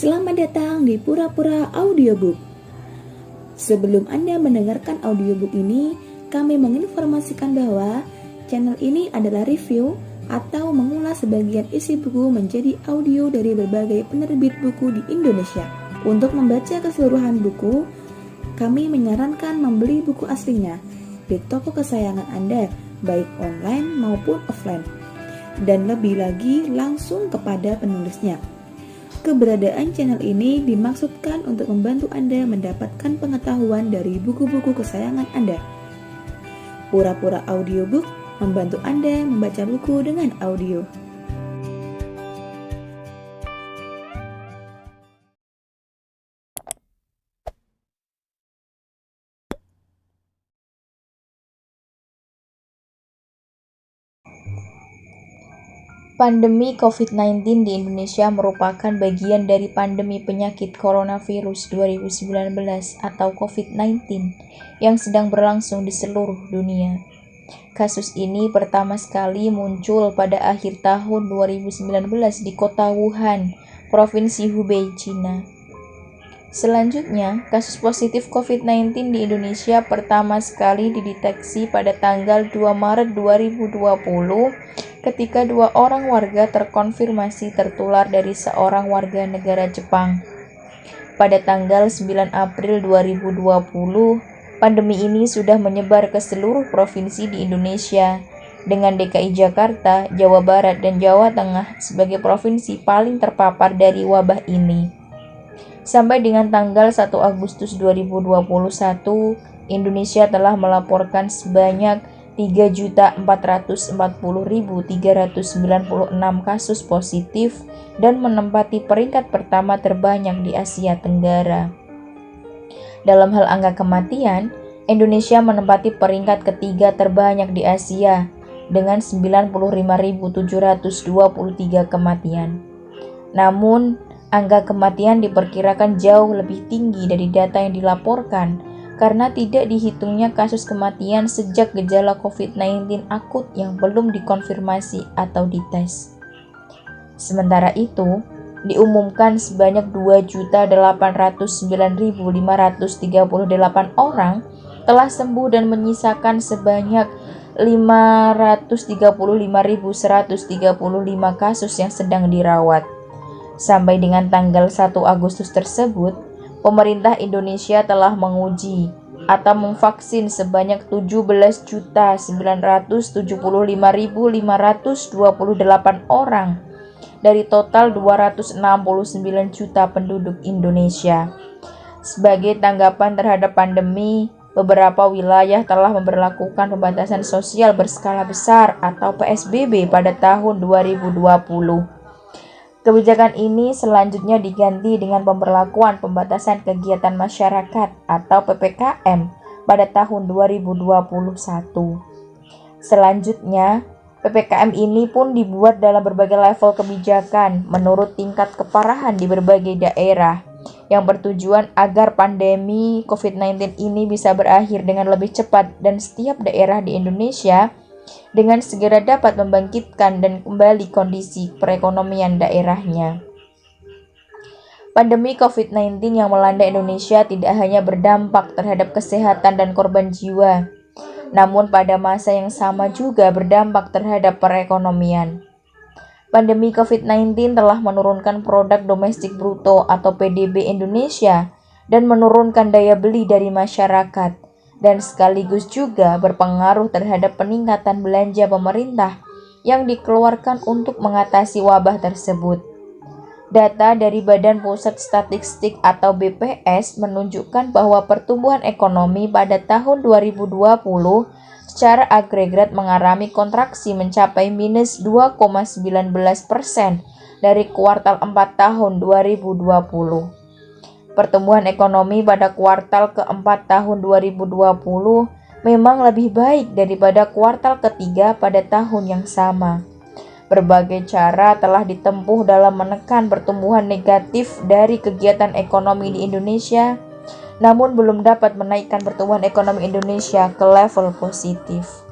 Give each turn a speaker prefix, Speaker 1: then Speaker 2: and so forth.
Speaker 1: Selamat datang di Pura-Pura Audiobook. Sebelum Anda mendengarkan audiobook ini, kami menginformasikan bahwa channel ini adalah review atau mengulas sebagian isi buku menjadi audio dari berbagai penerbit buku di Indonesia. Untuk membaca keseluruhan buku, kami menyarankan membeli buku aslinya di toko kesayangan Anda, baik online maupun offline, dan lebih lagi langsung kepada penulisnya. Keberadaan channel ini dimaksudkan untuk membantu Anda mendapatkan pengetahuan dari buku-buku kesayangan Anda. Pura-Pura Audiobook membantu Anda membaca buku dengan audio.
Speaker 2: Pandemi COVID-19 di Indonesia merupakan bagian dari pandemi penyakit coronavirus 2019 atau COVID-19 yang sedang berlangsung di seluruh dunia. Kasus ini pertama sekali muncul pada akhir tahun 2019 di kota Wuhan, Provinsi Hubei, China. Selanjutnya, kasus positif COVID-19 di Indonesia pertama sekali dideteksi pada tanggal 2 Maret 2020 ketika 2 orang warga terkonfirmasi tertular dari seorang warga negara Jepang. Pada tanggal 9 April 2020, pandemi ini sudah menyebar ke seluruh provinsi di Indonesia, dengan DKI Jakarta, Jawa Barat, dan Jawa Tengah sebagai provinsi paling terpapar dari wabah ini. Sampai dengan tanggal 1 Agustus 2021, Indonesia telah melaporkan sebanyak 3.440.396 kasus positif dan menempati peringkat pertama terbanyak di Asia Tenggara. Dalam hal angka kematian, Indonesia menempati peringkat ketiga terbanyak di Asia dengan 95.723 kematian. Namun, angka kematian diperkirakan jauh lebih tinggi dari data yang dilaporkan karena tidak dihitungnya kasus kematian sejak gejala COVID-19 akut yang belum dikonfirmasi atau dites. Sementara itu, diumumkan sebanyak 2.809.538 orang telah sembuh dan menyisakan sebanyak 535.135 kasus yang sedang dirawat. Sampai dengan tanggal 1 Agustus tersebut, pemerintah Indonesia telah menguji atau memvaksin sebanyak 17.975.528 orang dari total 269 juta penduduk Indonesia. Sebagai tanggapan terhadap pandemi, beberapa wilayah telah memberlakukan pembatasan sosial berskala besar atau PSBB pada tahun 2020. Kebijakan ini selanjutnya diganti dengan pemberlakuan pembatasan kegiatan masyarakat atau PPKM pada tahun 2021. Selanjutnya, PPKM ini pun dibuat dalam berbagai level kebijakan menurut tingkat keparahan di berbagai daerah yang bertujuan agar pandemi COVID-19 ini bisa berakhir dengan lebih cepat dan setiap daerah di Indonesia dengan segera dapat membangkitkan dan kembali kondisi perekonomian daerahnya. Pandemi COVID-19 yang melanda Indonesia tidak hanya berdampak terhadap kesehatan dan korban jiwa, namun pada masa yang sama juga berdampak terhadap perekonomian. Pandemi COVID-19 telah menurunkan produk domestik bruto atau PDB Indonesia dan menurunkan daya beli dari masyarakat, dan sekaligus juga berpengaruh terhadap peningkatan belanja pemerintah yang dikeluarkan untuk mengatasi wabah tersebut. Data dari Badan Pusat Statistik atau BPS menunjukkan bahwa pertumbuhan ekonomi pada tahun 2020 secara agregat mengalami kontraksi mencapai minus 2,19% dari kuartal 4 tahun 2020. Pertumbuhan ekonomi pada kuartal keempat tahun 2020 memang lebih baik daripada kuartal ketiga pada tahun yang sama. Berbagai cara telah ditempuh dalam menekan pertumbuhan negatif dari kegiatan ekonomi di Indonesia, namun belum dapat menaikkan pertumbuhan ekonomi Indonesia ke level positif.